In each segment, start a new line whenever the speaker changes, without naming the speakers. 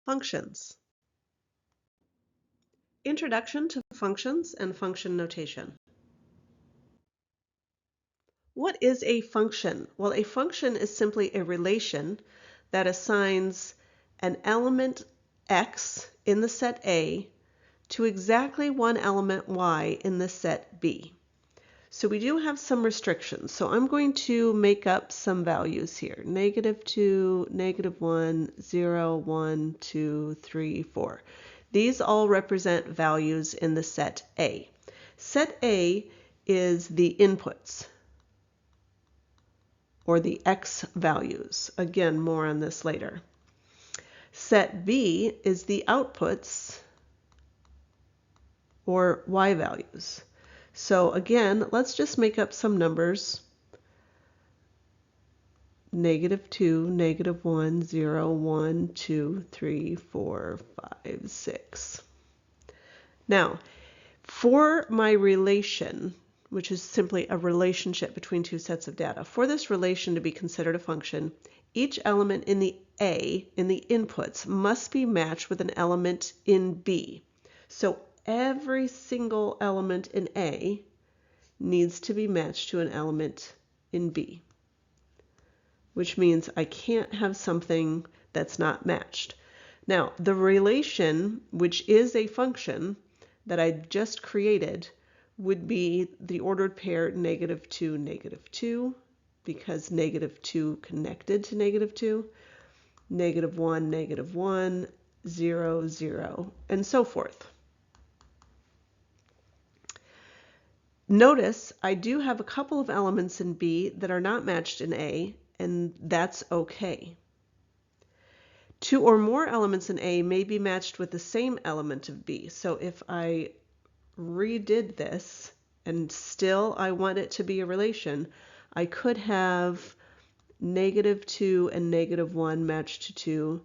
Functions. Introduction to functions and function notation. What is a function? Well, a function is simply a relation that assigns an element x in the set A to exactly one element y in the set B. So we do have some restrictions. So I'm going to make up some values here. -2, -1, 0, 1, 2, 3, 4. These all represent values in the set A. Set A is the inputs, or the x values. Again, more on this later. Set B is the outputs, or y values. So again, let's just make up some numbers. -2, -1, 0, 1, 2, 3, 4, 5, 6. Now, for my relation, which is simply a relationship between two sets of data, for this relation to be considered a function, each element in the A, in the inputs, must be matched with an element in B. So every single element in A needs to be matched to an element in B, which means I can't have something that's not matched. Now, the relation, which is a function that I just created, would be the ordered pair -2, -2, because -2 connected to -2, -1, -1, 0, 0, and so forth. Notice I do have a couple of elements in B that are not matched in A, and that's okay. Two or more elements in A may be matched with the same element of B. So if I redid this and still I want it to be a relation, I could have -2 and -1 matched to 2,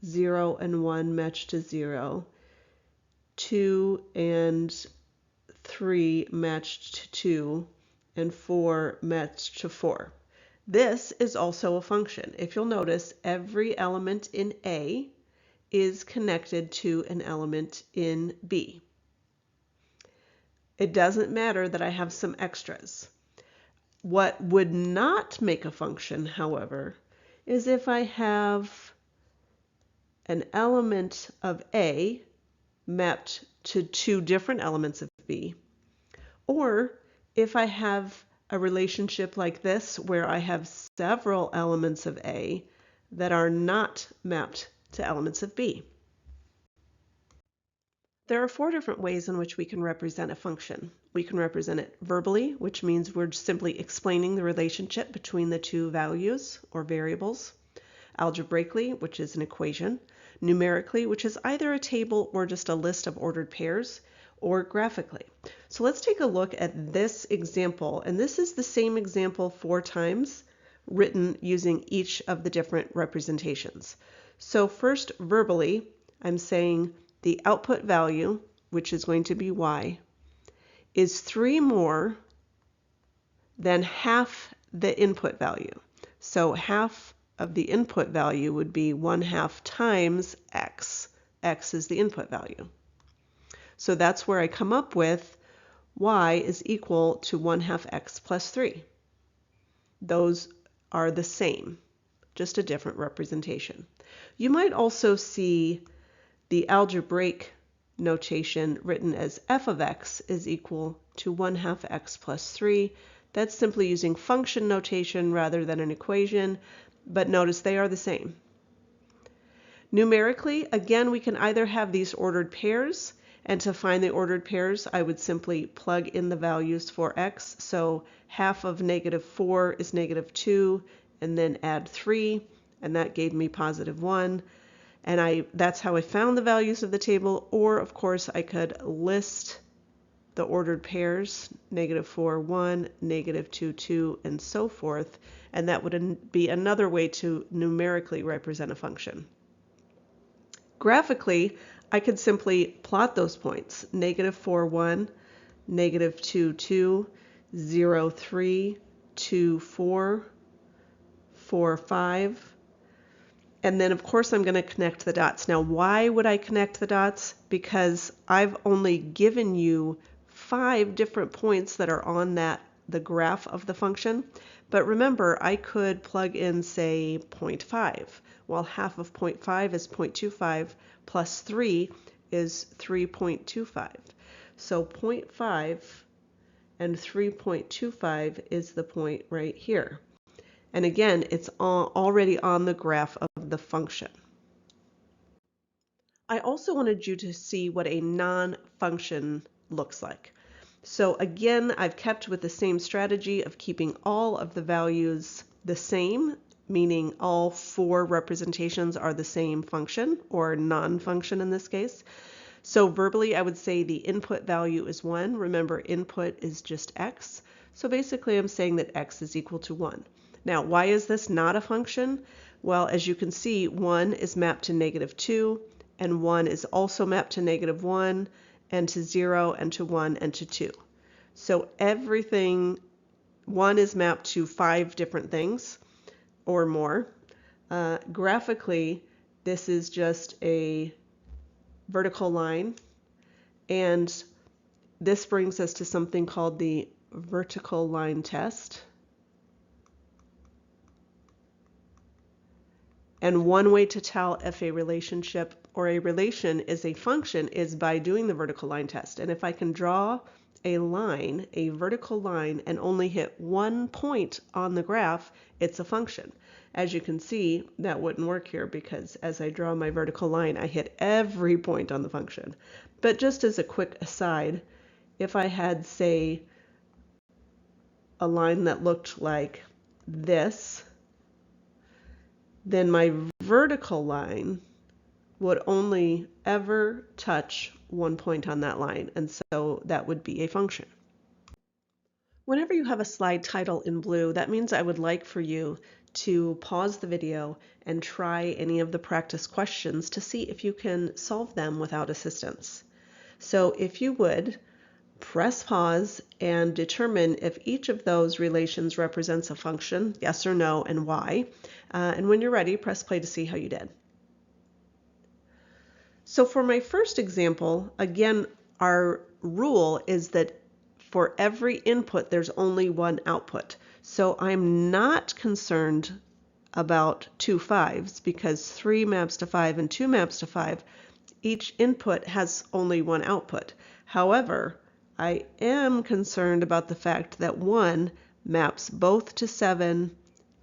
0 and 1 matched to 0, 2 and 3 matched to 2, and 4 matched to 4. This is also a function. If you'll notice, every element in A is connected to an element in B. It doesn't matter that I have some extras. What would not make a function, however, is if I have an element of A mapped to two different elements of B, or if I have a relationship like this where I have several elements of A that are not mapped to elements of B. There are 4 different ways in which we can represent a function. We can represent it verbally, which means we're simply explaining the relationship between the two values or variables. Algebraically, which is an equation. Numerically, which is either a table or just a list of ordered pairs, or graphically. So let's take a look at this example, and this is the same example 4 times written using each of the different representations. So first, verbally, I'm saying the output value, which is going to be y, is 3 more than half the input value. So half of the input value would be 1/2 times x. X is the input value. So that's where I come up with y is equal to 1/2 x plus 3. Those are the same, just a different representation. You might also see the algebraic notation written as f of x is equal to 1/2 x plus 3. That's simply using function notation rather than an equation, but notice they are the same. Numerically, again, we can either have these ordered pairs, and to find the ordered pairs, I would simply plug in the values for x. So half of -4 is -2, and then add 3, and that gave me +1. And that's how I found the values of the table. Or, of course, I could list the ordered pairs, -4, 1, -2, 2, and so forth. And that would be another way to numerically represent a function. Graphically, I could simply plot those points, -4, 1, -2, 2, 0, 3, 2, 4, 4, 5. And then of course I'm going to connect the dots. Now why would I connect the dots? Because I've only given you 5 different points that are on the graph of the function. But remember, I could plug in, say, 0.5. Well, half of 0.5 is 0.25 plus 3 is 3.25. So 0.5 and 3.25 is the point right here. And again, it's already on the graph of the function. I also wanted you to see what a non-function looks like. So again, I've kept with the same strategy of keeping all of the values the same, meaning all 4 representations are the same function, or non-function in this case. So verbally, I would say the input value is 1. Remember, input is just x. So basically, I'm saying that x is equal to 1. Now, why is this not a function? Well, as you can see, 1 is mapped to -2, and 1 is also mapped to -1, and to 0, and to 1, and to 2. So everything, 1 is mapped to 5 different things or more. Graphically, this is just a vertical line, and this brings us to something called the vertical line test. And one way to tell if a relationship or a relation is a function is by doing the vertical line test. And if I can draw a line, a vertical line, and only hit 1 point on the graph, it's a function. As you can see, that wouldn't work here because as I draw my vertical line, I hit every point on the function. But just as a quick aside, if I had, say, a line that looked like this, then my vertical line would only ever touch 1 point on that line, and so that would be a function. Whenever you have a slide title in blue, that means I would like for you to pause the video and try any of the practice questions to see if you can solve them without assistance. So if you would, press pause and determine if each of those relations represents a function, yes or no, and why. And when you're ready, press play to see how you did. So for my first example, again, our rule is that for every input, there's only one output. So I'm not concerned about 2 5s because 3 maps to 5 and 2 maps to 5. Each input has only one output. However, I am concerned about the fact that 1 maps both to 7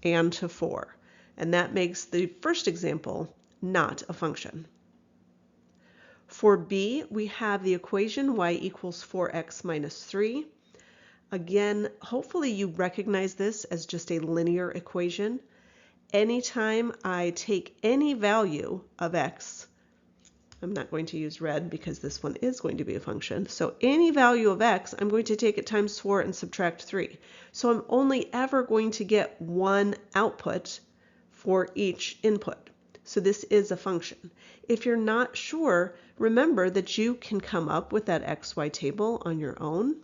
and to 4. And that makes the first example not a function. For b, we have the equation y equals 4x minus 3. Again, hopefully you recognize this as just a linear equation. Anytime I take any value of x, I'm not going to use red because this one is going to be a function. So any value of x, I'm going to take it times 4 and subtract 3. So I'm only ever going to get one output for each input. So this is a function. If you're not sure, remember that you can come up with that XY table on your own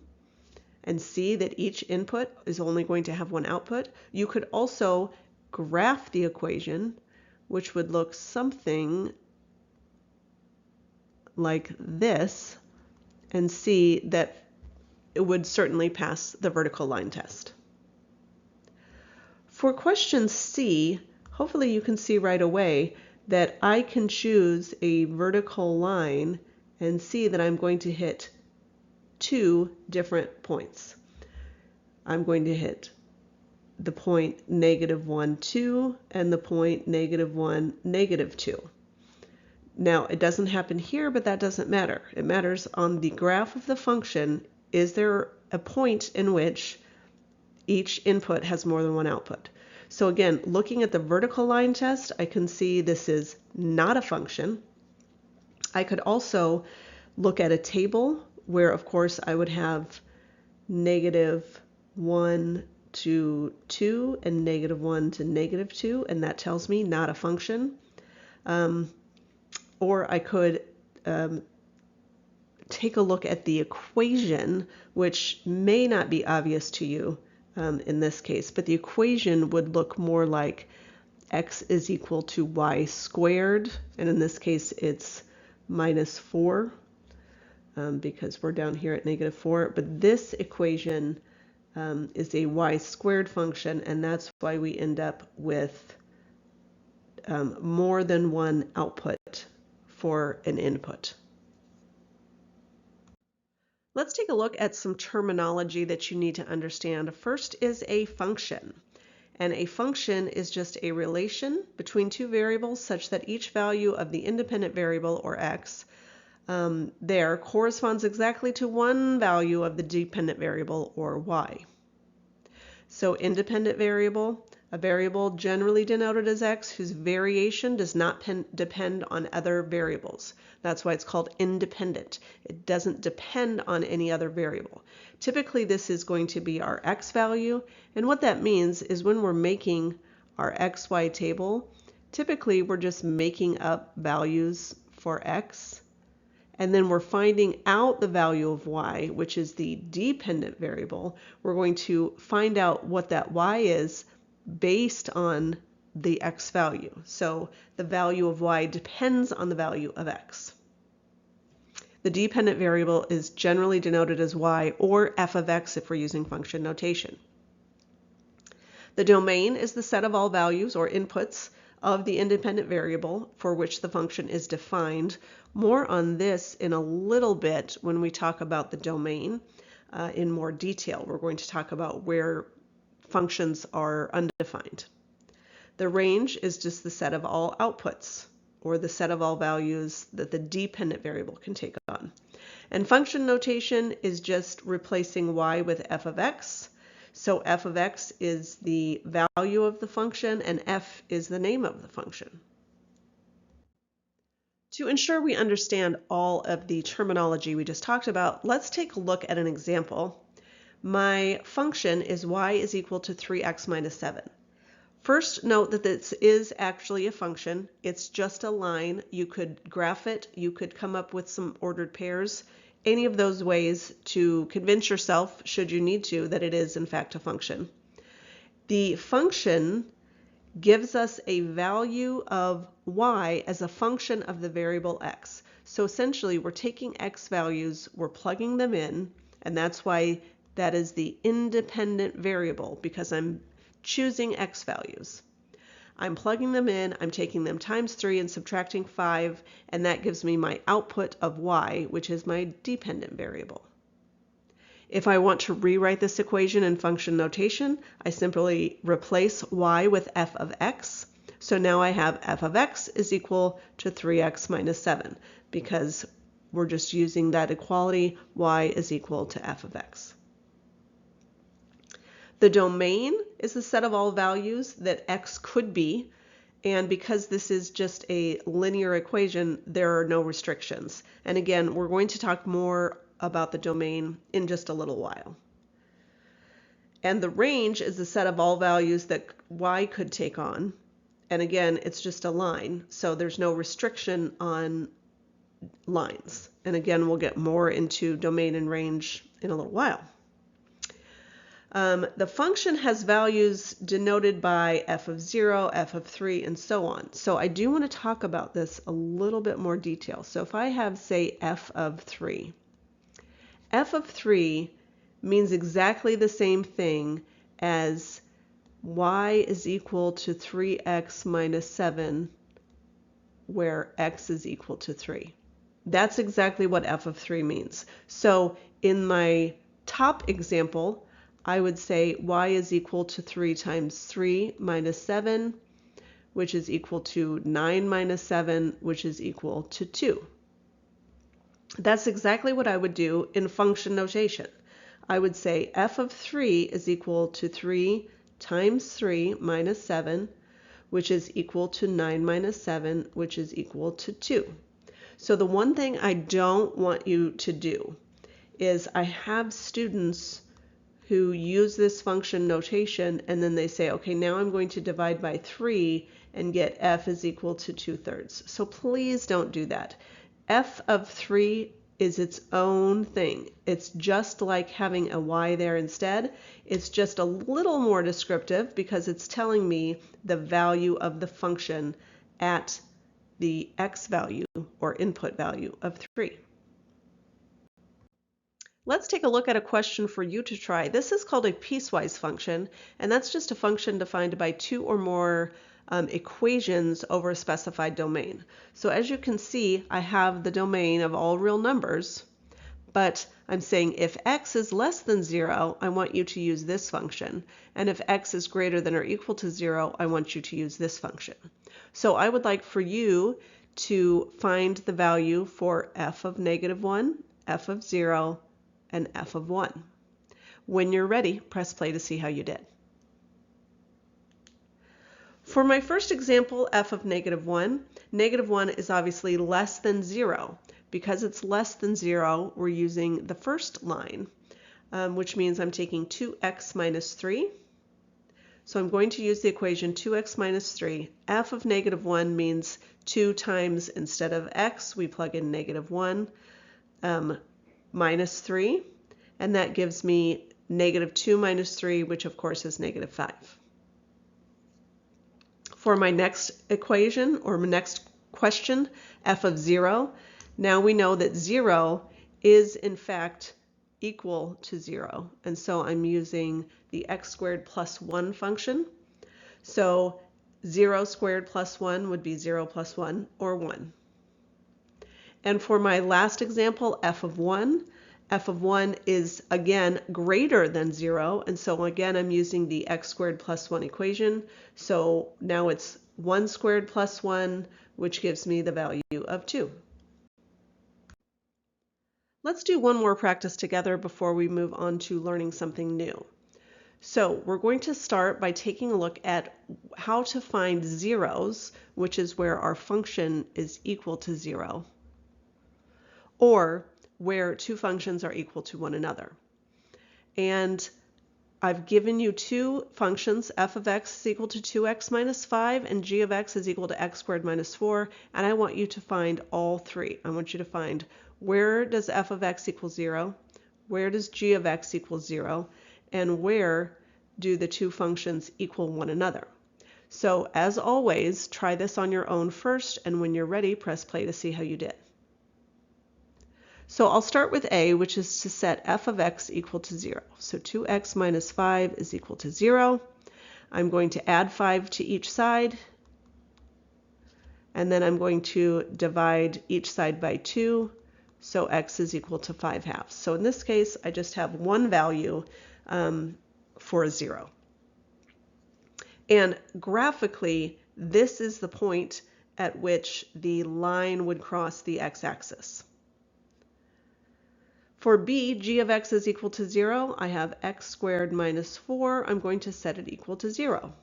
and see that each input is only going to have one output. You could also graph the equation, which would look something like this, and see that it would certainly pass the vertical line test. For question C, hopefully you can see right away that I can choose a vertical line and see that I'm going to hit 2 different points. I'm going to hit the point -1, 2 and the point -1, -2. Now, it doesn't happen here, but that doesn't matter. It matters on the graph of the function, is there a point in which each input has more than one output? So again, looking at the vertical line test, I can see this is not a function. I could also look at a table where, of course, I would have -1 to 2 and -1 to -2, and that tells me not a function. Or I could take a look at the equation, which may not be obvious to you in this case, but the equation would look more like x is equal to y squared, and in this case it's minus 4 because we're down here at negative 4, but this equation is a y squared function, and that's why we end up with more than one output for an input. Let's take a look at some terminology that you need to understand. First is a function. And a function is just a relation between two variables such that each value of the independent variable, or x, there corresponds exactly to one value of the dependent variable, or y. So independent variable, a variable generally denoted as x whose variation does not depend on other variables. That's why it's called independent. It doesn't depend on any other variable. Typically this is going to be our x value, and what that means is when we're making our xy table, typically we're just making up values for x, and then we're finding out the value of y, which is the dependent variable. We're going to find out what that y is based on the x value. So the value of y depends on the value of x. The dependent variable is generally denoted as y, or f of x if we're using function notation. The domain is the set of all values or inputs of the independent variable for which the function is defined. More on this in a little bit when we talk about the domain in more detail. We're going to talk about where functions are undefined. The range is just the set of all outputs, or the set of all values that the dependent variable can take on. And function notation is just replacing y with f of x. So f of x is the value of the function, and f is the name of the function. To ensure we understand all of the terminology we just talked about, let's take a look at an example. My function is y is equal to 3x minus 7. First, note that this is actually a function. It's just a line. You could graph it. You could come up with some ordered pairs. Any of those ways to convince yourself, should you need to, that it is in fact a function. The function gives us a value of y as a function of the variable x. So essentially, we're taking x values, we're plugging them in, and that's why that is the independent variable, because I'm choosing x values. I'm plugging them in, I'm taking them times 3 and subtracting 5, and that gives me my output of y, which is my dependent variable. If I want to rewrite this equation in function notation, I simply replace y with f of x. So now I have f of x is equal to 3x minus 7, because we're just using that equality, y is equal to f of x. The domain is the set of all values that x could be, and because this is just a linear equation, there are no restrictions. And again, we're going to talk more about the domain in just a little while. And the range is the set of all values that y could take on. And again, it's just a line, so there's no restriction on lines. And again, we'll get more into domain and range in a little while. The function has values denoted by f of 0, f of 3, and so on. So I do want to talk about this a little bit more detail. So if I have, say, f of 3, f of 3 means exactly the same thing as y is equal to 3x minus 7, where x is equal to 3. That's exactly what f of 3 means. So in my top example, I would say y is equal to 3 times 3 minus 7, which is equal to 9 minus 7, which is equal to 2. That's exactly what I would do in function notation. I would say f of 3 is equal to 3 times 3 minus 7, which is equal to 9 minus 7, which is equal to 2. So the one thing I don't want you to do is I have students who use this function notation and then they say, okay, now I'm going to divide by 3 and get f is equal to 2/3. So please don't do that. F of 3 is its own thing. It's just like having a y there instead. It's just a little more descriptive because it's telling me the value of the function at the x value or input value of 3. Let's take a look at a question for you to try. This is called a piecewise function, and that's just a function defined by 2 or more equations over a specified domain. So as you can see, I have the domain of all real numbers, but I'm saying if x is less than 0, I want you to use this function. And if x is greater than or equal to 0, I want you to use this function. So I would like for you to find the value for f of -1, f of 0, and f of 1. When you're ready, press play to see how you did. For my first example, f of -1, -1 is obviously less than 0. Because it's less than 0, we're using the first line, which means I'm taking 2x minus 3. So I'm going to use the equation 2x minus 3. f of -1 means 2 times, instead of x, we plug in -1 minus 3, and that gives me -2 minus 3, which of course is -5. For my next equation, or my next question, f of 0, now we know that 0 is in fact equal to 0, and so I'm using the x squared plus 1 function. So 0 squared plus 1 would be 0 plus 1, or 1. And for my last example, f of 1 is again greater than 0, and so again I'm using the x squared plus 1 equation. So now it's 1 squared plus 1, which gives me the value of 2. Let's do one more practice together before we move on to learning something new. So we're going to start by taking a look at how to find zeros, which is where our function is equal to 0, or where two functions are equal to one another. And I've given you two functions, f of x is equal to 2x minus 5 and g of x is equal to x squared minus 4, and I want you to find all three. I want you to find where does f of x equal 0, where does g of x equal 0, and where do the two functions equal one another. So as always, try this on your own first, and when you're ready, press play to see how you did. So I'll start with A, which is to set f of x equal to 0. So 2x minus 5 is equal to 0. I'm going to add 5 to each side, and then I'm going to divide each side by 2, so x is equal to 5/2. So in this case, I just have one value for a 0. And graphically, this is the point at which the line would cross the x-axis. For b, g of x is equal to 0. I have x squared minus 4. I'm going to set it equal to 0.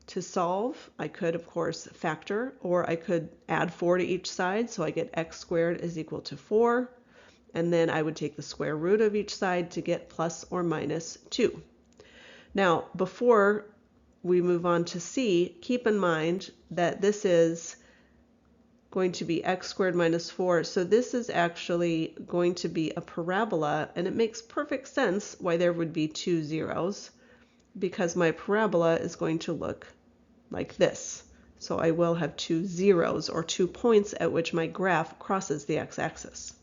To solve, I could, of course, factor, or I could add 4 to each side, so I get x squared is equal to 4. And then I would take the square root of each side to get plus or minus 2. Now, before we move on to c, keep in mind that this is going to be x squared minus 4. So this is actually going to be a parabola, and it makes perfect sense why there would be two zeros, because my parabola is going to look like this. So I will have two zeros, or 2 points at which my graph crosses the x-axis.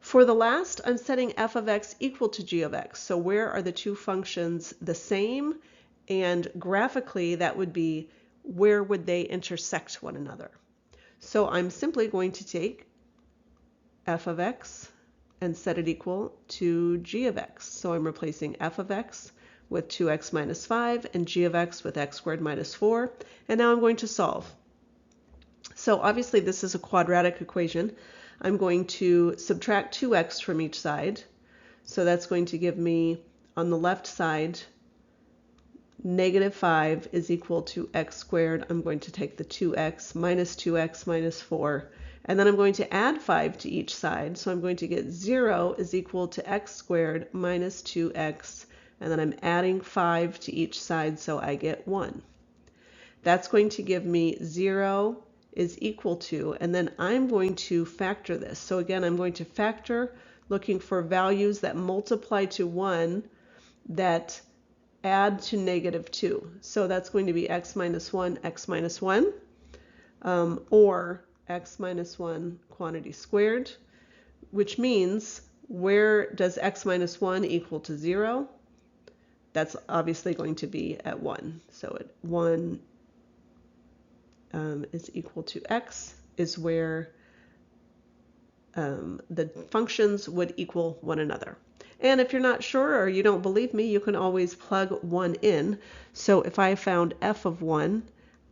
For the last, I'm setting f of x equal to g of x. So where are the two functions the same? And graphically, that would be where would they intersect one another. So I'm simply going to take f of x and set it equal to g of x. So I'm replacing f of x with 2x minus 5 and g of x with x squared minus 4. And now I'm going to solve. So obviously this is a quadratic equation. I'm going to subtract 2x from each side. So that's going to give me, on the left side, -5 is equal to x squared. I'm going to take the 2x minus 4, and then I'm going to add 5 to each side. So I'm going to get 0 is equal to x squared minus 2x, and then I'm adding 5 to each side, so I get 1. That's going to give me 0 is equal to, and then I'm going to factor this. So again, I'm going to factor looking for values that multiply to 1 that add to -2. So that's going to be x minus 1, or x minus 1 quantity squared, which means where does x minus 1 equal to 0? That's obviously going to be at 1. So at 1 is equal to x is where the functions would equal one another. And if you're not sure or you don't believe me, you can always plug 1 in. So if I found f of 1,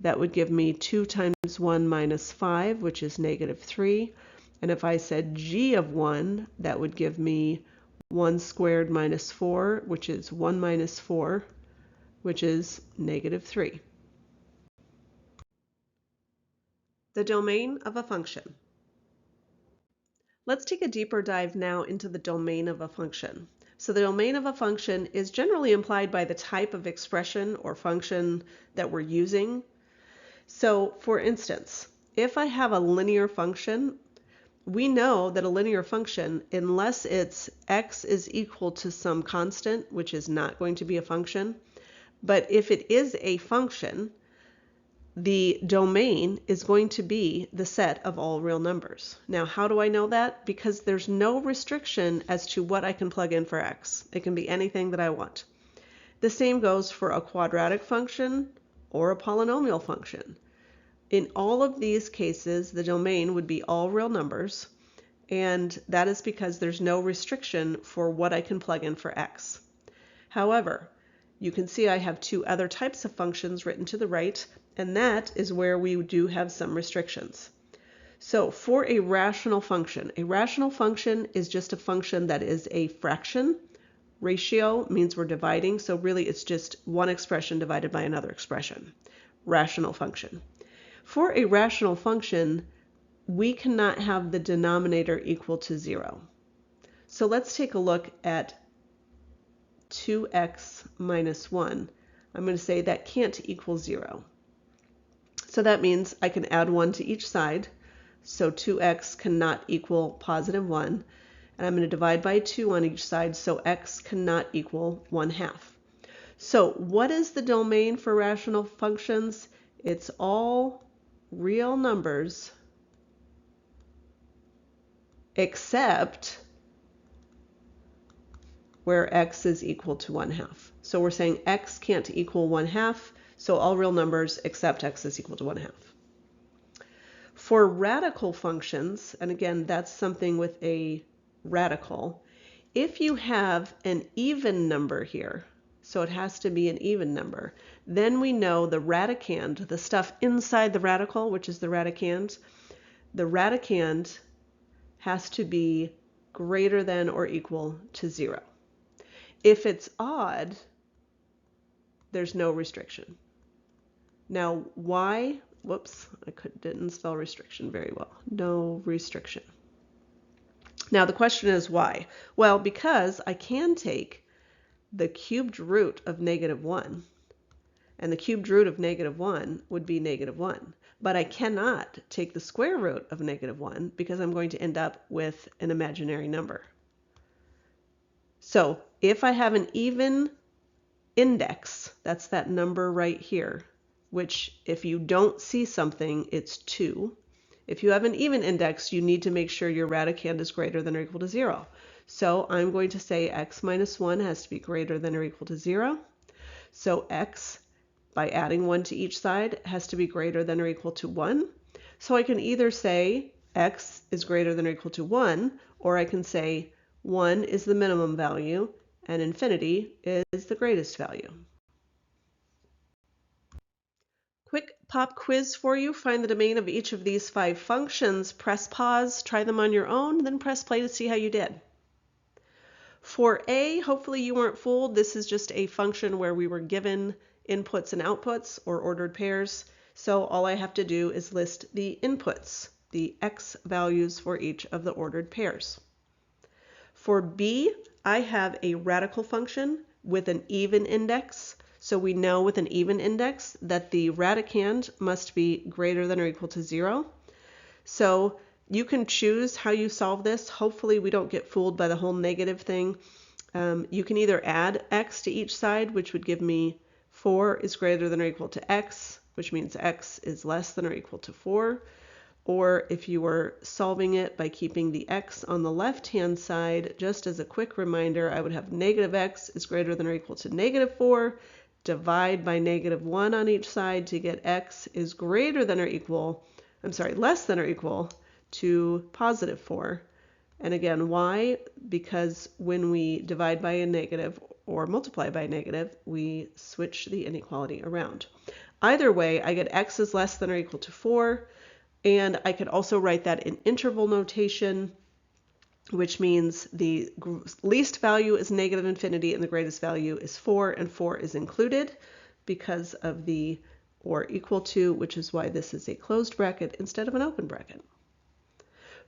that would give me 2 times 1 minus 5, which is -3. And if I said g of 1, that would give me 1 squared minus 4, which is 1 minus 4, which is -3. The domain of a function. Let's take a deeper dive now into the domain of a function. So the domain of a function is generally implied by the type of expression or function that we're using. So for instance, if I have a linear function, we know that a linear function, unless it's x is equal to some constant, which is not going to be a function, but if it is a function, the domain is going to be the set of all real numbers. Now, how do I know that? Because there's no restriction as to what I can plug in for x. It can be anything that I want. The same goes for a quadratic function or a polynomial function. In all of these cases, the domain would be all real numbers, and that is because there's no restriction for what I can plug in for x. However, you can see I have 2 other types of functions written to the right, and that is where we do have some restrictions. So for a rational function is just a function that is a fraction. Ratio means we're dividing, so really it's just one expression divided by another expression. Rational function. For a rational function, we cannot have the denominator equal to 0. So let's take a look at 2x minus 1. I'm going to say that can't equal 0. So that means I can add 1 to each side. So 2x cannot equal positive 1. And I'm going to divide by 2 on each side, so x cannot equal 1/2. So what is the domain for rational functions? It's all real numbers except where x is equal to 1/2. So we're saying x can't equal 1/2, so all real numbers except x is equal to 1/2. For radical functions, and again, that's something with a radical, if you have an even number here, so it has to be an even number, then we know the radicand, the stuff inside the radical, which is the radicand has to be greater than or equal to 0. If it's odd, there's no restriction. Now, why? Whoops, didn't spell restriction very well. No restriction. Now, the question is why? Well, because I can take the cubed root of -1, and the cubed root of -1 would be -1. But I cannot take the square root of -1 because I'm going to end up with an imaginary number. So if I have an even index, that's that number right here, which if you don't see something, it's 2. If you have an even index, you need to make sure your radicand is greater than or equal to 0. So I'm going to say x minus 1 has to be greater than or equal to 0. So x, by adding 1 to each side, has to be greater than or equal to 1. So I can either say x is greater than or equal to 1, or I can say 1 is the minimum value and infinity is the greatest value. Quick pop quiz for you. Find the domain of each of these 5 functions. Press pause, try them on your own, then press play to see how you did. For A, hopefully you weren't fooled. This is just a function where we were given inputs and outputs or ordered pairs. So all I have to do is list the inputs, the x values for each of the ordered pairs. For B, I have a radical function with an even index. So we know with an even index that the radicand must be greater than or equal to 0. So you can choose how you solve this. Hopefully we don't get fooled by the whole negative thing. You can either add x to each side, which would give me 4 is greater than or equal to x, which means x is less than or equal to 4. Or if you were solving it by keeping the x on the left-hand side, just as a quick reminder, I would have negative x is greater than or equal to negative 4, divide by negative 1 on each side to get x is greater than or equal, less than or equal to positive 4. And again, why? Because when we divide by a negative or multiply by a negative, we switch the inequality around. Either way, I get x is less than or equal to 4. And I could also write that in interval notation, which means the least value is negative infinity and the greatest value is 4, and 4 is included because of the or equal to, which is why this is a closed bracket instead of an open bracket.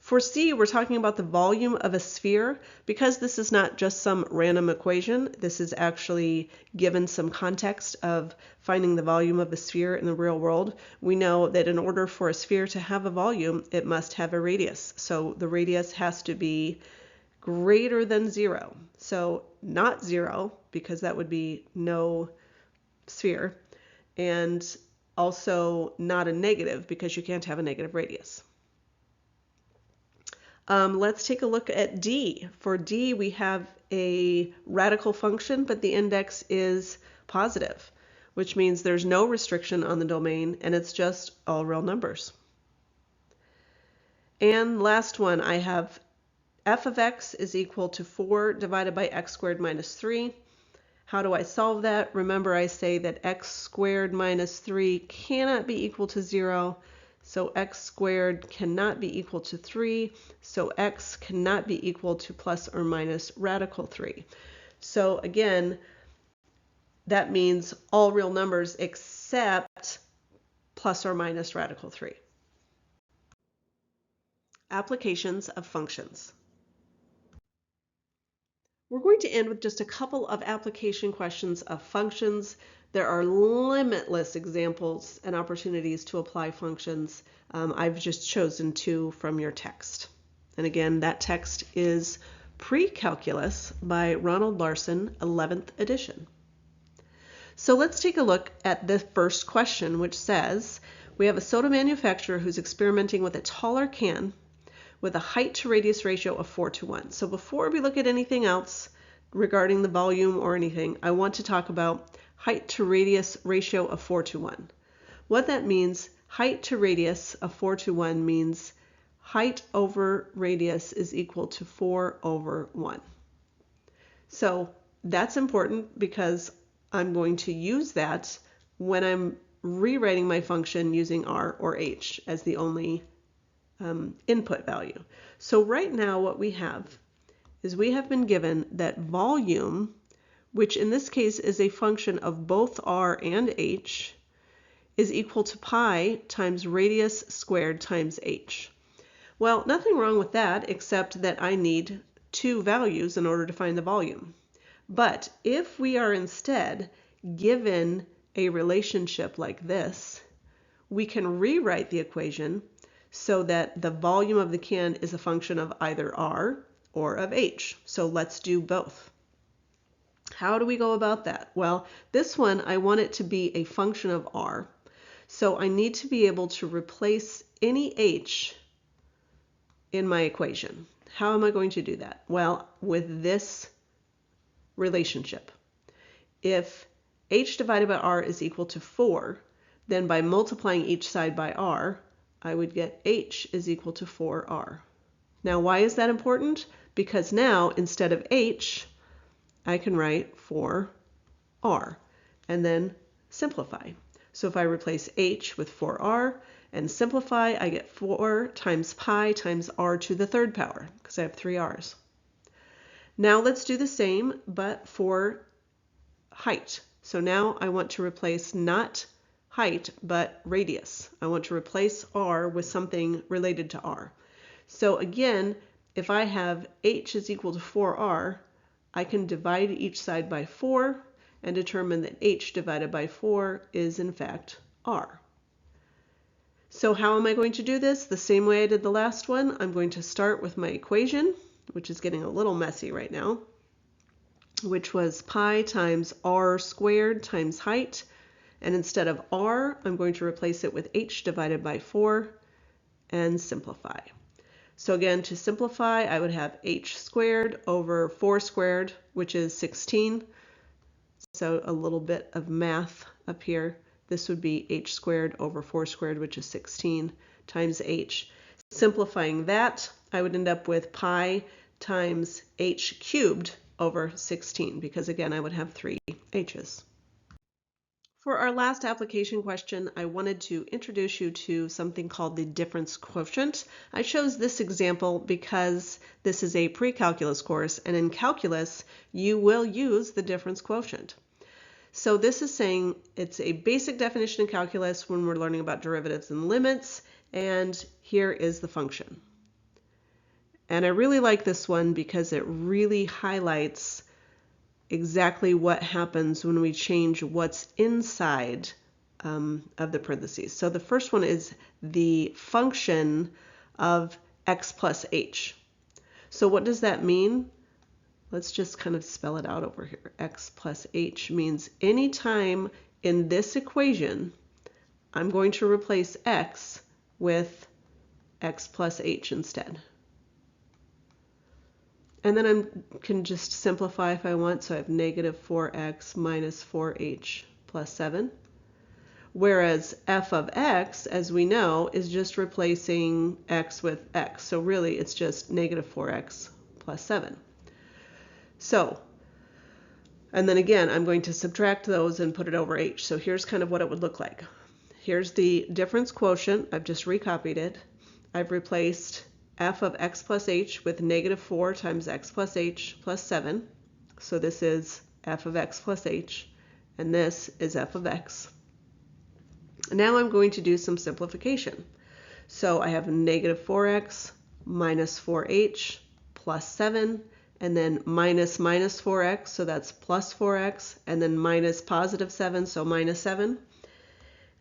For C, we're talking about the volume of a sphere. Because this is not just some random equation, this is actually given some context of finding the volume of a sphere in the real world. We know that in order for a sphere to have a volume, it must have a radius. So the radius has to be greater than 0. So not 0, because that would be no sphere, and also not a negative, because you can't have a negative radius. Let's take a look at D. For D, we have a radical function, but the index is positive, which means there's no restriction on the domain, and it's just all real numbers. And last one, I have f of x is equal to 4 divided by x squared minus 3. How do I solve that? Remember, I say that x squared minus 3 cannot be equal to 0. So x squared cannot be equal to 3, so x cannot be equal to plus or minus radical 3. So again, that means all real numbers except plus or minus radical 3. Applications of functions. We're going to end with just a couple of application questions of functions. There are limitless examples and opportunities to apply functions. I've just chosen 2 from your text. And again, that text is Precalculus by Ronald Larson, 11th edition. So let's take a look at the first question, which says, we have a soda manufacturer who's experimenting with a taller can with a height to radius ratio of 4:1. So before we look at anything else regarding the volume or anything, I want to talk about height to radius ratio of 4:1. What that means, height to radius of 4:1 means height over radius is equal to 4/1. So that's important because I'm going to use that when I'm rewriting my function using r or h as the only input value. So right now what we have is we have been given that volume, which in this case is a function of both r and h, is equal to pi times radius squared times h. Well, nothing wrong with that except that I need 2 values in order to find the volume. But if we are instead given a relationship like this, we can rewrite the equation so that the volume of the can is a function of either r or of h. So let's do both. How do we go about that? Well, this one I want it to be a function of r. So I need to be able to replace any h in my equation. How am I going to do that? Well, with this relationship. If h divided by r is equal to 4, then by multiplying each side by r, I would get h is equal to 4r. Now, why is that important? Because now, instead of h, I can write 4r and then simplify. So if I replace h with 4r and simplify, I get 4 times pi times r to the 3rd power, because I have 3 r's. Now let's do the same, but for height. So now I want to replace not height, but radius. I want to replace r with something related to r. So again, if I have h is equal to 4r, I can divide each side by 4 and determine that h divided by 4 is in fact r. So how am I going to do this? The same way I did the last one. I'm going to start with my equation, which is getting a little messy right now, which was pi times r squared times height. And instead of r, I'm going to replace it with h divided by 4 and simplify. So again, to simplify, I would have h squared over 4 squared, which is 16. So a little bit of math up here. This would be h squared over 4 squared, which is 16, times h. Simplifying that, I would end up with pi times h cubed over 16, because again, I would have 3 h's. For our last application question, I wanted to introduce you to something called the difference quotient. I chose this example because this is a pre-calculus course, and in calculus, you will use the difference quotient. So this is saying it's a basic definition in calculus when we're learning about derivatives and limits, and here is the function. And I really like this one because it really highlights exactly what happens when we change what's inside of the parentheses. So the first one is the function of x plus h. So what does that mean? Let's just kind of spell it out over here. X plus h means anytime in this equation, I'm going to replace x with x plus h instead. And then I can just simplify if I want. So I have negative 4x minus 4h plus 7. Whereas f of x, as we know, is just replacing x with x. So really, it's just negative 4x plus 7. So, and then again, I'm going to subtract those and put it over h. So here's kind of what it would look like. Here's the difference quotient. I've just recopied it. I've replaced f of x plus h with negative 4 times x plus h plus 7. So this is f of x plus h, and this is f of x. Now I'm going to do some simplification. So I have negative 4x minus 4h plus 7, and then minus 4x, so that's plus 4x, and then minus positive 7, so minus 7.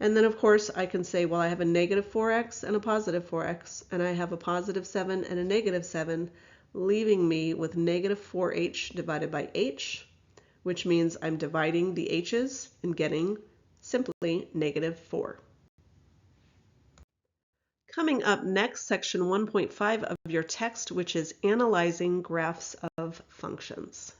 And then, of course, I can say, well, I have a negative 4x and a positive 4x, and I have a positive 7 and a negative 7, leaving me with negative 4h divided by h, which means I'm dividing the h's and getting simply negative 4. Coming up next, section 1.5 of your text, which is analyzing graphs of functions.